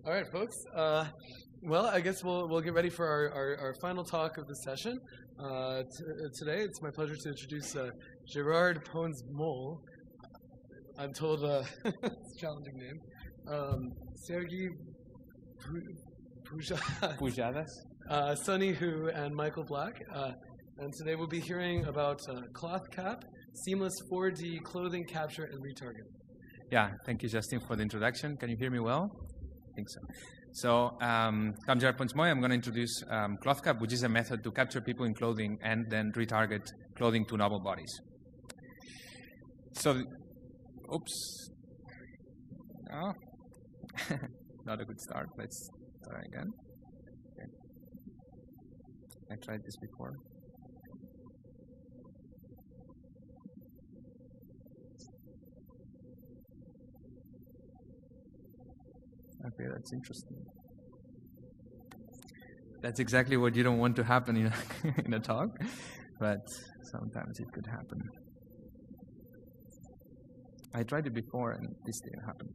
All right, folks. Well, I guess we'll get ready for our final talk of the session. Today, it's my pleasure to introduce Gerard Pons-Moll. I'm told it's a challenging name. Sergei Pujadas, Sunny Hu, and Michael Black. And today we'll be hearing about ClothCap, seamless 4D clothing capture and retargeting. Yeah, thank you, Justin, for the introduction. Can you hear me well? I think so. So, I'm Gerard Pons-Moll. I'm going to introduce ClothCap, which is a method to capture people in clothing and then retarget clothing to novel bodies. So, oops. Oh, not a good start. Let's try again. Okay. I tried this before. Okay, that's interesting. That's exactly what you don't want to happen in a talk, but sometimes it could happen. I tried it before and this didn't happen,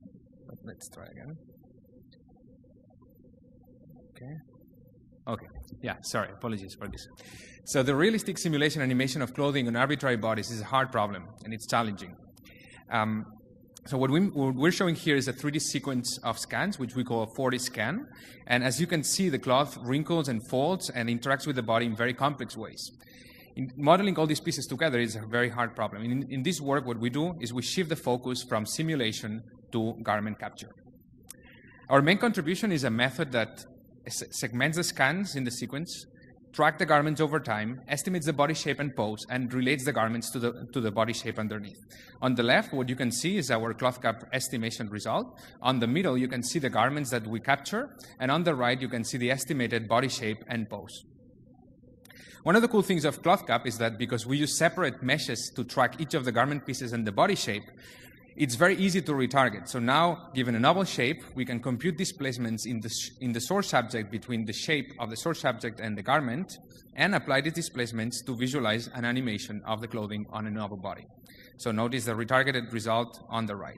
but let's try again. Okay, yeah, sorry, apologies for this. So the realistic simulation animation of clothing on arbitrary bodies is a hard problem, and it's challenging. So what we're showing here is a 3D sequence of scans, which we call a 4D scan. And as you can see, the cloth wrinkles and folds and interacts with the body in very complex ways. Modeling all these pieces together is a very hard problem. In this work, what we do is we shift the focus from simulation to garment capture. Our main contribution is a method that segments the scans in the sequence, track the garments over time, estimates the body shape and pose, and relates the garments to the body shape underneath. On the left, what you can see is our ClothCap estimation result. On the middle, you can see the garments that we capture, and on the right, you can see the estimated body shape and pose. One of the cool things of ClothCap is that because we use separate meshes to track each of the garment pieces and the body shape, it's very easy to retarget. So now, given a novel shape, we can compute displacements in the source subject between the shape of the source subject and the garment, and apply these displacements to visualize an animation of the clothing on a novel body. So notice the retargeted result on the right.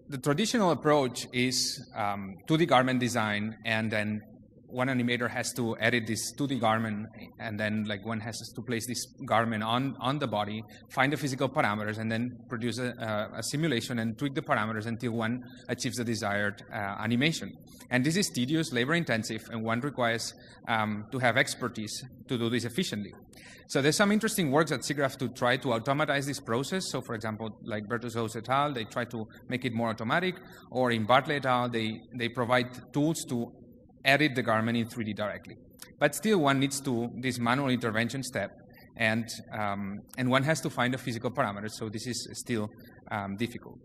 The traditional approach is 2D garment design, and then one animator has to edit this 2D garment, and then one has to place this garment on the body, find the physical parameters, and then produce a simulation and tweak the parameters until one achieves the desired animation. And this is tedious, labor-intensive, and one requires to have expertise to do this efficiently. So there's some interesting works at SIGGRAPH to try to automatize this process. So, for example, like Bertuzos et al., they try to make it more automatic, or in Bartley et al., they provide tools to edit the garment in 3D directly. But still, one needs to this manual intervention step, and one has to find the physical parameters, so this is still difficult.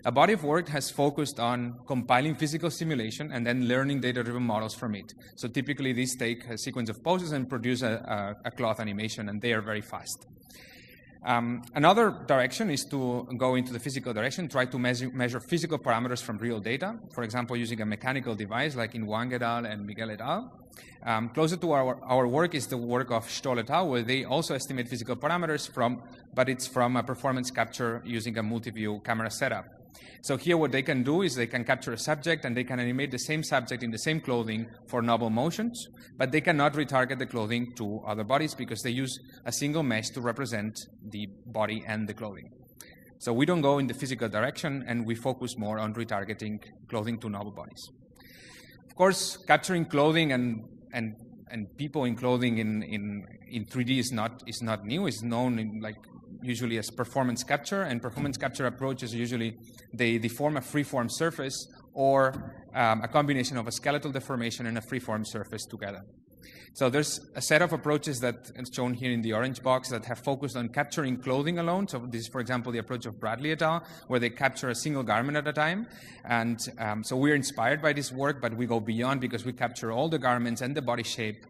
A body of work has focused on compiling physical simulation and then learning data-driven models from it. So typically, these take a sequence of poses and produce a cloth animation, and they are very fast. Another direction is to go into the physical direction, try to measure physical parameters from real data, for example, using a mechanical device like in Wang et al. And Miguel et al. Closer to our work is the work of Stoll et al., where they also estimate physical parameters but it's from a performance capture using a multi-view camera setup. So here what they can do is they can capture a subject and they can animate the same subject in the same clothing for novel motions, but they cannot retarget the clothing to other bodies because they use a single mesh to represent the body and the clothing. So we don't go in the physical direction, and we focus more on retargeting clothing to novel bodies. Of course, capturing clothing and people in clothing in 3D is not new. It's known usually as performance capture, and performance capture approaches usually they deform a free-form surface or a combination of a skeletal deformation and a free-form surface together. So there's a set of approaches that is shown here in the orange box that have focused on capturing clothing alone. So this is, for example, the approach of Bradley et al., where they capture a single garment at a time. And so we're inspired by this work, but we go beyond because we capture all the garments and the body shape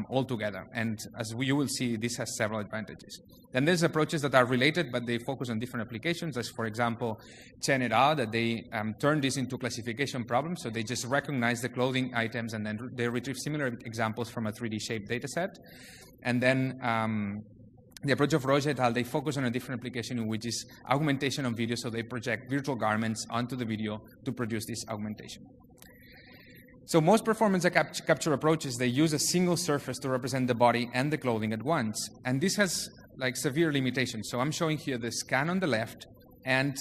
all together. And as you will see, this has several advantages. Then there's approaches that are related, but they focus on different applications, as, for example, Chen et al., that they turn this into classification problems. So they just recognize the clothing items, and then they retrieve similar examples from a 3D shape data set. And then the approach of Roche et al., they focus on a different application, which is augmentation of video. So they project virtual garments onto the video to produce this augmentation. So most performance capture approaches, they use a single surface to represent the body and the clothing at once. And this has like severe limitations. So I'm showing here the scan on the left and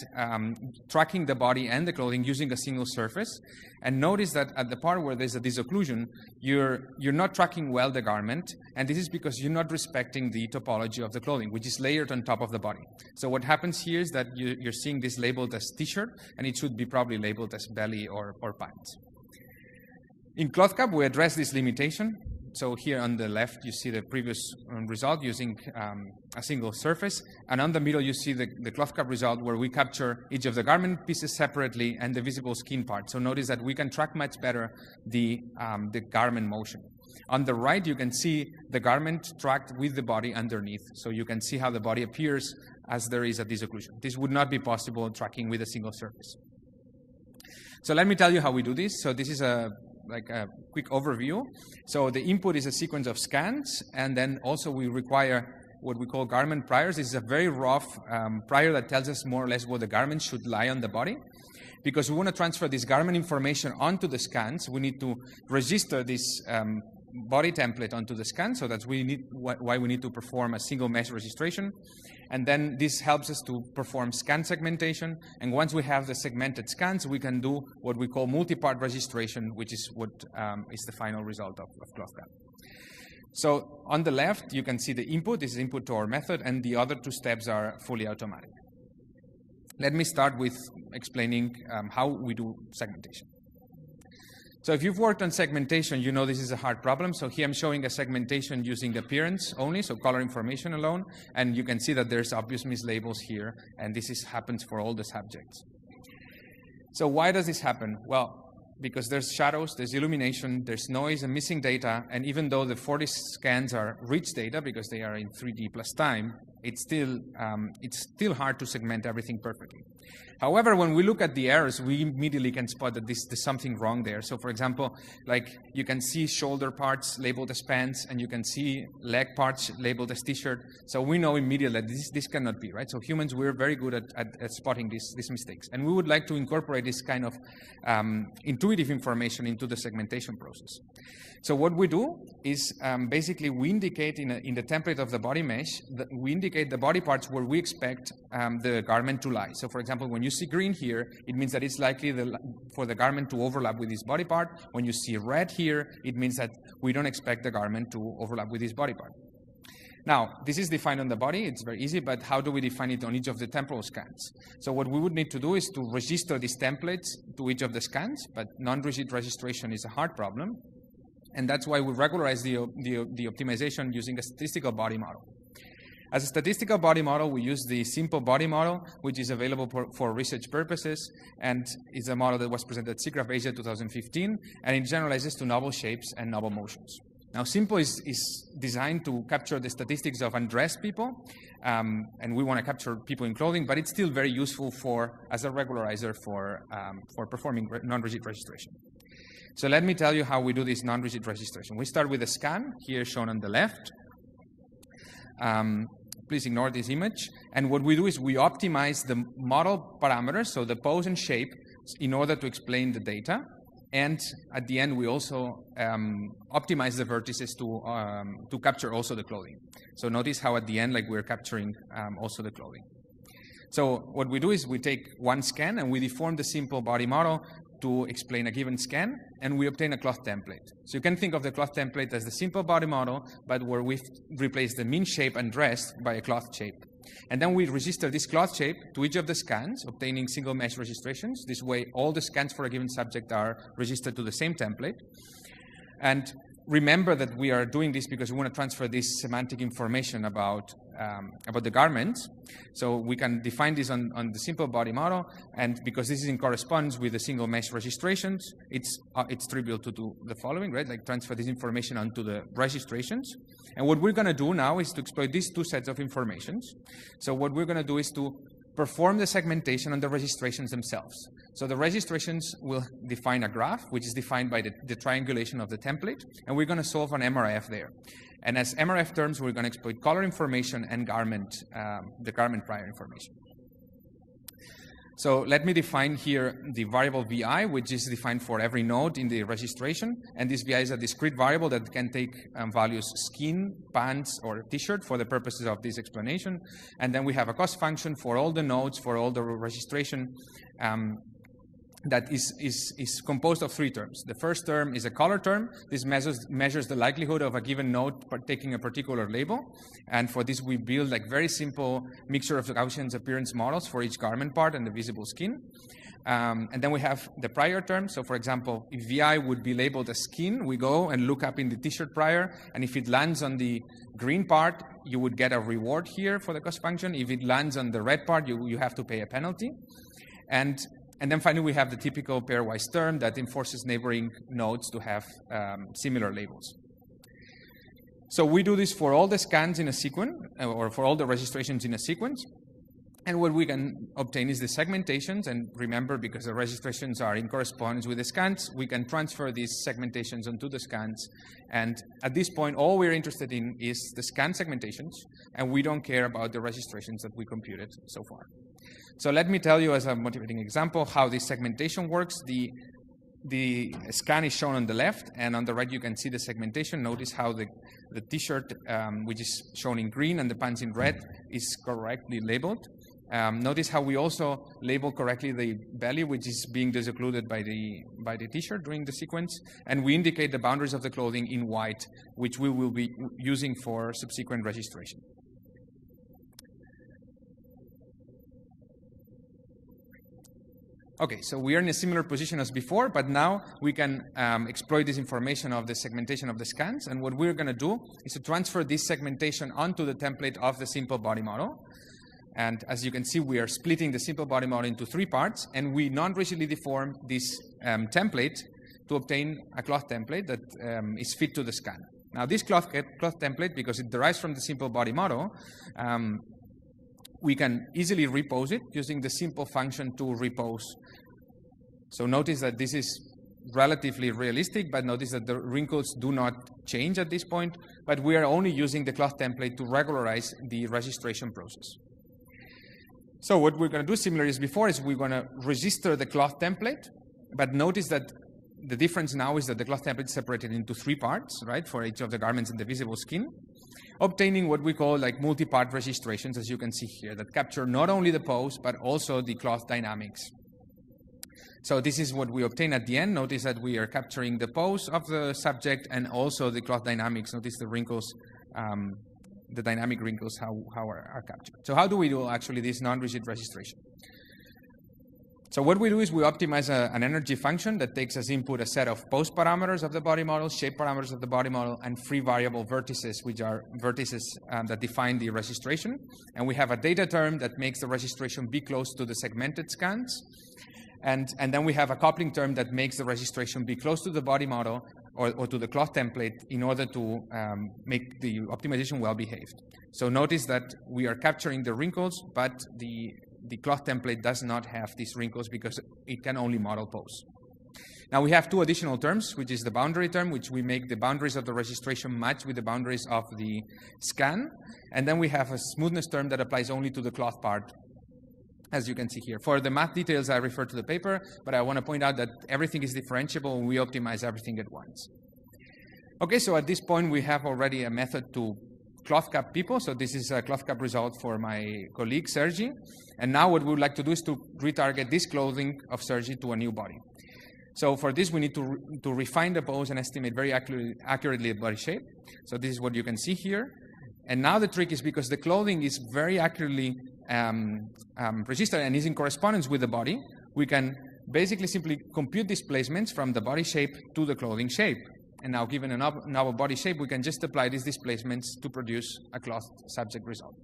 tracking the body and the clothing using a single surface. And notice that at the part where there's a disocclusion, you're not tracking well the garment. And this is because you're not respecting the topology of the clothing, which is layered on top of the body. So what happens here is that you're seeing this labeled as t-shirt, and it should be probably labeled as belly or pants. In ClothCap, we address this limitation. So here on the left, you see the previous result using a single surface. And on the middle, you see the ClothCap result where we capture each of the garment pieces separately and the visible skin part. So notice that we can track much better the garment motion. On the right, you can see the garment tracked with the body underneath. So you can see how the body appears as there is a disocclusion. This would not be possible tracking with a single surface. So let me tell you how we do this. So this is a quick overview. So the input is a sequence of scans, and then also we require what we call garment priors. This is a very rough prior that tells us more or less where the garment should lie on the body. Because we want to transfer this garment information onto the scans, we need to register this body template onto the scan. So that's why we need to perform a single mesh registration. And then this helps us to perform scan segmentation. And once we have the segmented scans, we can do what we call multi-part registration, which is what is the final result of ClothCap. So on the left, you can see the input. This is input to our method, and the other two steps are fully automatic. Let me start with explaining how we do segmentation. So if you've worked on segmentation, you know this is a hard problem. So here I'm showing a segmentation using appearance only, so color information alone. And you can see that there's obvious mislabels here, and this happens for all the subjects. So why does this happen? Well, because there's shadows, there's illumination, there's noise and missing data, and even though the 40 scans are rich data because they are in 3D plus time, it's still hard to segment everything perfectly. However, when we look at the errors, we immediately can spot that there's something wrong there. So for example, like you can see shoulder parts labeled as pants, and you can see leg parts labeled as t-shirt. So we know immediately that this cannot be, right? So humans, we're very good at spotting these mistakes. And we would like to incorporate this kind of intuitive information into the segmentation process. So what we do is basically we indicate in the template of the body mesh, we indicate the body parts where we expect the garment to lie. So for example, when you see green here, it means that it's likely for the garment to overlap with this body part. When you see red here, it means that we don't expect the garment to overlap with this body part. Now, this is defined on the body. It's very easy, but how do we define it on each of the temporal scans? So what we would need to do is to register these templates to each of the scans, but non-rigid registration is a hard problem. And that's why we regularize the optimization using a statistical body model. As a statistical body model, we use the simple body model, which is available for research purposes, and is a model that was presented at SIGGRAPH Asia 2015, and it generalizes to novel shapes and novel motions. Now, simple is designed to capture the statistics of undressed people, and we want to capture people in clothing, but it's still very useful as a regularizer for performing non-rigid registration. So let me tell you how we do this non-rigid registration. We start with a scan, here shown on the left. Please ignore this image. And what we do is we optimize the model parameters, so the pose and shape, in order to explain the data. And at the end, we also optimize the vertices to capture also the clothing. So notice how at the end, like we're capturing also the clothing. So what we do is we take one scan and we deform the simple body model to explain a given scan, and we obtain a cloth template. So you can think of the cloth template as the simple body model, but where we've replaced the mean shape and dress by a cloth shape. And then we register this cloth shape to each of the scans, obtaining single mesh registrations. This way, all the scans for a given subject are registered to the same template. And remember that we are doing this because we want to transfer this semantic information about the garments. So we can define this on the simple body model, and because this is in corresponds with the single mesh registrations, it's trivial to do the following, right? Like transfer this information onto the registrations. And what we're going to do now is to exploit these two sets of informations. So what we're going to do is to perform the segmentation on the registrations themselves. So the registrations will define a graph, which is defined by the triangulation of the template, and we're going to solve an MRF there. And as MRF terms, we're going to exploit color information and the garment prior information. So let me define here the variable VI, which is defined for every node in the registration. And this VI is a discrete variable that can take values skin, pants, or t-shirt for the purposes of this explanation. And then we have a cost function for all the nodes, for all the registration, that is composed of three terms. The first term is a color term. This measures the likelihood of a given node taking a particular label. And for this, we build like very simple mixture of Gaussian appearance models for each garment part and the visible skin. And then we have the prior term. So for example, if VI would be labeled as skin, we go and look up in the t-shirt prior. And if it lands on the green part, you would get a reward here for the cost function. If it lands on the red part, you have to pay a penalty. And then finally, we have the typical pairwise term that enforces neighboring nodes to have similar labels. So we do this for all the scans in a sequence, or for all the registrations in a sequence. And what we can obtain is the segmentations. And remember, because the registrations are in correspondence with the scans, we can transfer these segmentations onto the scans. And at this point, all we're interested in is the scan segmentations, and we don't care about the registrations that we computed so far. So let me tell you as a motivating example how this segmentation works. The scan is shown on the left, and on the right you can see the segmentation. Notice how the t-shirt, which is shown in green, and the pants in red is correctly labeled. Notice how we also label correctly the belly, which is being disoccluded by the t-shirt during the sequence. And we indicate the boundaries of the clothing in white, which we will be using for subsequent registration. Okay, so we are in a similar position as before, but now we can exploit this information of the segmentation of the scans. And what we're going to do is to transfer this segmentation onto the template of the simple body model. And as you can see, we are splitting the simple body model into three parts, and we non-rigidly deform this template to obtain a cloth template that is fit to the scan. Now, this cloth template, because it derives from the simple body model, we can easily repose it using the simple function to repose. So notice that this is relatively realistic, but notice that the wrinkles do not change at this point, but we are only using the cloth template to regularize the registration process. So what we're going to do, similar as before, is we're going to register the cloth template, but notice that the difference now is that the cloth template is separated into three parts, right, for each of the garments and the visible skin, obtaining what we call like multi-part registrations, as you can see here, that capture not only the pose, but also the cloth dynamics. So this is what we obtain at the end. Notice that we are capturing the pose of the subject and also the cloth dynamics. Notice the wrinkles, the dynamic wrinkles, how are captured. So how do we do actually this non-rigid registration? So what we do is we optimize an energy function that takes as input a set of pose parameters of the body model, shape parameters of the body model, and free variable vertices, which are vertices that define the registration. And we have a data term that makes the registration be close to the segmented scans. And then we have a coupling term that makes the registration be close to the body model or to the cloth template in order to make the optimization well behaved. So notice that we are capturing the wrinkles, but the cloth template does not have these wrinkles because it can only model pose. Now we have two additional terms, which is the boundary term, which we make the boundaries of the registration match with the boundaries of the scan. And then we have a smoothness term that applies only to the cloth part, as you can see here. For the math details, I refer to the paper, but I want to point out that everything is differentiable and we optimize everything at once. Okay, so at this point, we have already a method to ClothCap people. So this is a ClothCap result for my colleague, Sergi. And now what we would like to do is to retarget this clothing of Sergi to a new body. So for this, we need to refine the pose and estimate very accurately the body shape. So this is what you can see here. And now the trick is because the clothing is very accurately registered and is in correspondence with the body, we can basically simply compute displacements from the body shape to the clothing shape. And now given a novel body shape, we can just apply these displacements to produce a cloth subject result.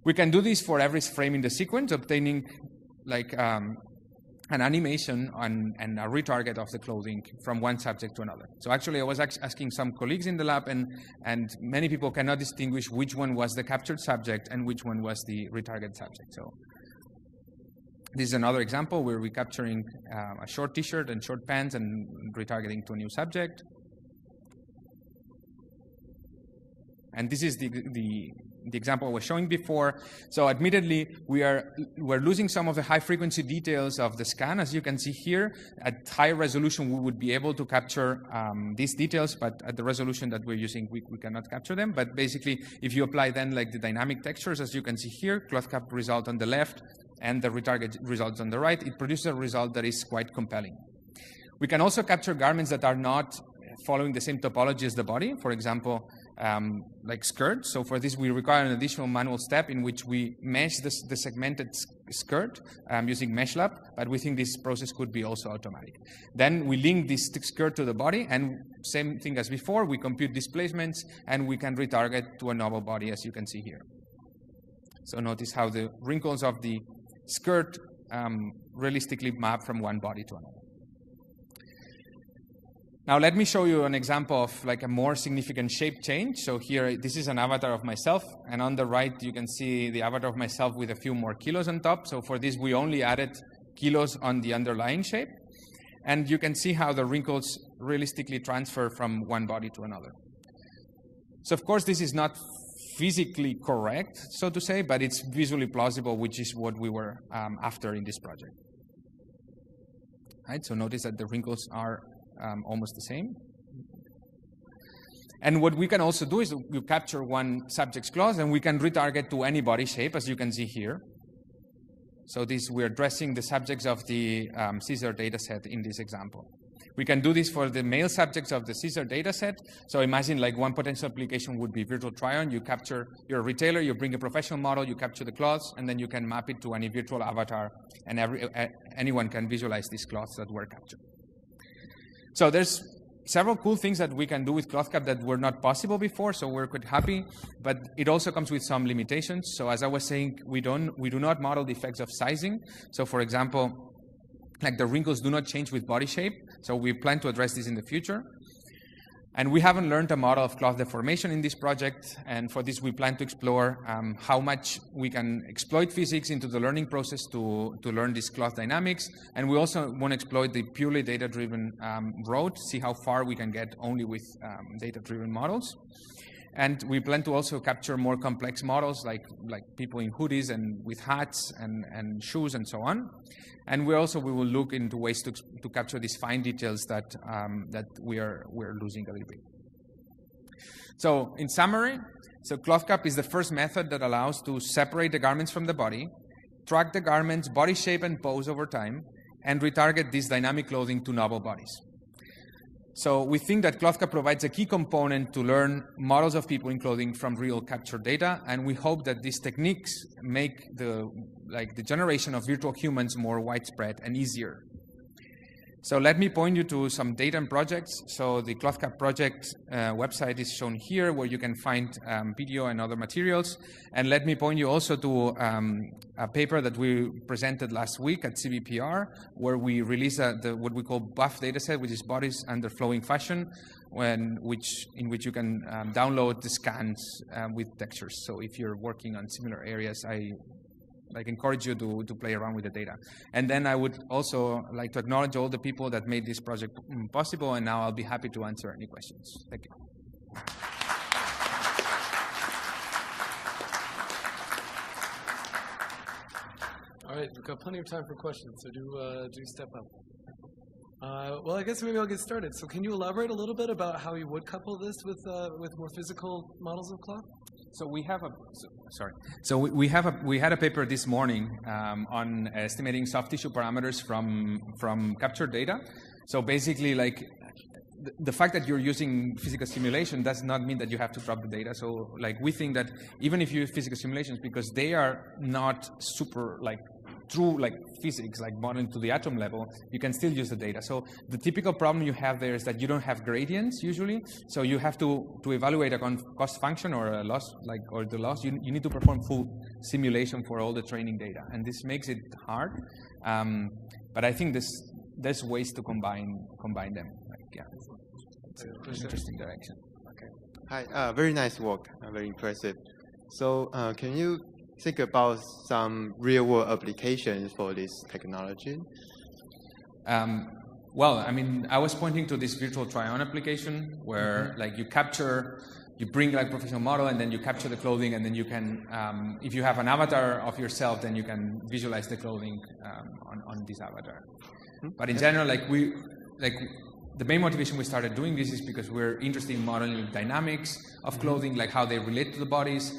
We can do this for every frame in the sequence, obtaining like an animation and a retarget of the clothing from one subject to another. So actually, I was asking some colleagues in the lab, and many people cannot distinguish which one was the captured subject and which one was the retarget subject. So this is another example where we're capturing a short t-shirt and short pants and retargeting to a new subject. And this is the example I was showing before. So admittedly, we're losing some of the high frequency details of the scan. As you can see here, at high resolution, we would be able to capture these details, but at the resolution that we're using, we cannot capture them. But basically, if you apply then like the dynamic textures, as you can see here, ClothCap result on the left and the retarget results on the right, it produces a result that is quite compelling. We can also capture garments that are not following the same topology as the body, for example, like skirts. So for this, we require an additional manual step in which we mesh the segmented skirt using MeshLab, but we think this process could be also automatic. Then we link this skirt to the body, and same thing as before, we compute displacements, and we can retarget to a novel body, as you can see here. So notice how the wrinkles of the skirt realistically map from one body to another. Now let me show you an example of like a more significant shape change. So here, this is an avatar of myself, and on the right you can see the avatar of myself with a few more kilos on top. So for this, we only added kilos on the underlying shape, and you can see how the wrinkles realistically transfer from one body to another. So of course, this is not physically correct, so to say, but it's visually plausible, which is what we were after in this project. Right, so notice that the wrinkles are almost the same. And what we can also do is you capture one subject's cloth and we can retarget to any body shape, as you can see here. So this, we're addressing the subjects of the Caesar dataset in this example. We can do this for the male subjects of the Caesar dataset. So imagine like one potential application would be virtual try-on. You capture, you're a retailer, you bring a professional model, you capture the cloths, and then you can map it to any virtual avatar, and anyone can visualize these cloths that were captured. So there's several cool things that we can do with ClothCap that were not possible before, so we're quite happy, but it also comes with some limitations. So as I was saying, we do not model the effects of sizing. So for example, like the wrinkles do not change with body shape, so we plan to address this in the future. And we haven't learned a model of cloth deformation in this project, and for this we plan to explore how much we can exploit physics into the learning process to learn this cloth dynamics, and we also want to exploit the purely data-driven road, see how far we can get only with data-driven models. And we plan to also capture more complex models like people in hoodies and with hats and shoes and so on. And we will look into ways to capture these fine details that we're losing a little bit. So in summary, so ClothCap is the first method that allows to separate the garments from the body, track the garment's body shape and pose over time, and retarget this dynamic clothing to novel bodies. So we think that ClothCap provides a key component to learn models of people in clothing from real captured data, and we hope that these techniques make the generation of virtual humans more widespread and easier. So let me point you to some data and projects. So the ClothCap project website is shown here, where you can find video and other materials. And let me point you also to a paper that we presented last week at CBPR, where we released what we call BUFF dataset, which is bodies under flowing fashion, in which you can download the scans with textures. So if you're working on similar areas, I encourage you to play around with the data. And then I would also like to acknowledge all the people that made this project possible, and now I'll be happy to answer any questions. Thank you. All right, we've got plenty of time for questions, so do step up. Well, I guess maybe I'll get started. So can you elaborate a little bit about how you would couple this with more physical models of cloth? So we have we had a paper this morning on estimating soft tissue parameters from captured data. So basically, like the fact that you're using physical simulation does not mean that you have to drop the data. So like we think that even if you use physical simulations, because they are not super like true like physics, like modeling to the atom level, you can still use the data. So the typical problem you have there is that you don't have gradients usually. So you have to evaluate a cost function or a loss, or the loss. You need to perform full simulation for all the training data, and this makes it hard. But I think there's ways to combine them. It's an interesting direction. Okay. Hi. Very nice work. Very impressive. So can you think about some real-world applications for this technology? Well, I mean, I was pointing to this virtual try-on application where, like, you capture you bring like professional model and then you capture the clothing, and then you can, if you have an avatar of yourself, then you can visualize the clothing on this avatar. But in general, the main motivation we started doing this is because we're interested in modeling dynamics of clothing, like how they relate to the bodies,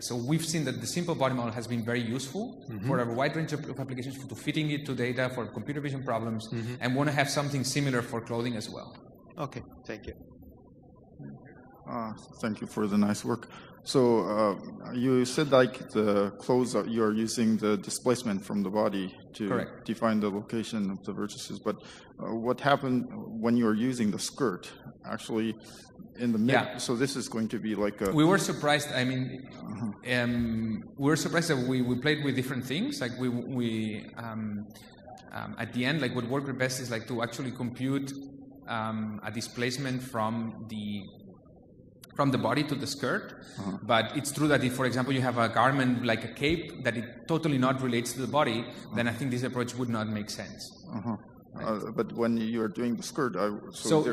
so we've seen that the simple body model has been very useful for a wide range of applications, to fitting it to data for computer vision problems, and want to have something similar for clothing as well. Okay, thank you. Thank you for the nice work. So you said like the clothes, you're using the displacement from the body to define the location of the vertices. But what happened when you were using the skirt? Actually, in the mid, so this is going to be like a... We were surprised. I mean, we were surprised that we played with different things. Like we at the end, like what worked best is like to actually compute a displacement from the body to the skirt. But it's true that if, for example, you have a garment like a cape that it totally not relates to the body, then I think this approach would not make sense. But when you're doing the skirt,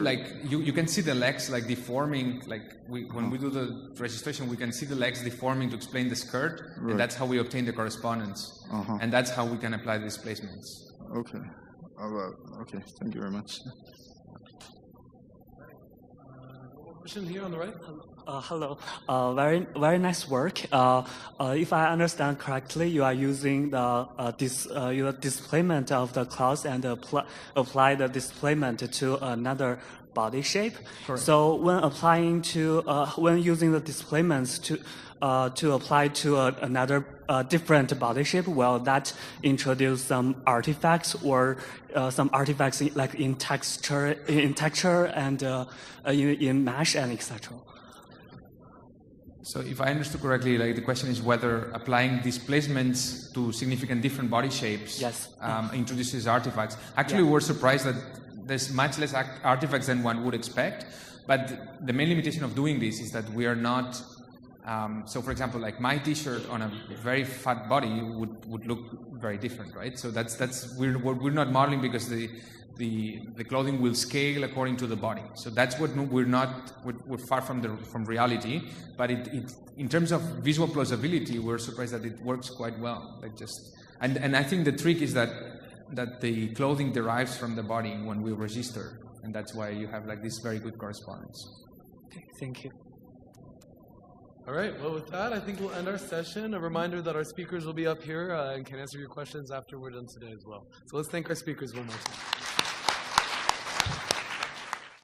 like you can see the legs like deforming. Like when we do the registration, we can see the legs deforming to explain the skirt, and that's how we obtain the correspondence, and that's how we can apply the displacements. Okay. Okay. Thank you very much. Question here on the right. Hello. Very nice work. If I understand correctly, you are using your displacement of the cloth and apply the displacement to another body shape. Correct. So when using the displacements to apply to another different body shape, will that introduce some artifacts or some artifacts in texture and in mesh and etc.? So if I understood correctly, like the question is whether applying displacements to significant different body shapes introduces artifacts. Actually, we're surprised that there's much less artifacts than one would expect. But the main limitation of doing this is that we are not. So, for example, like my T-shirt on a very fat body would look very different, right? So we're not modeling because the clothing will scale according to the body. So that's what we're far from reality. But in terms of visual plausibility, we're surprised that it works quite well. And I think the trick is that the clothing derives from the body when we register, and that's why you have like this very good correspondence. Okay, thank you. All right, well, with that, I think we'll end our session. A reminder that our speakers will be up here and can answer your questions after we're done today as well. So let's thank our speakers one more time.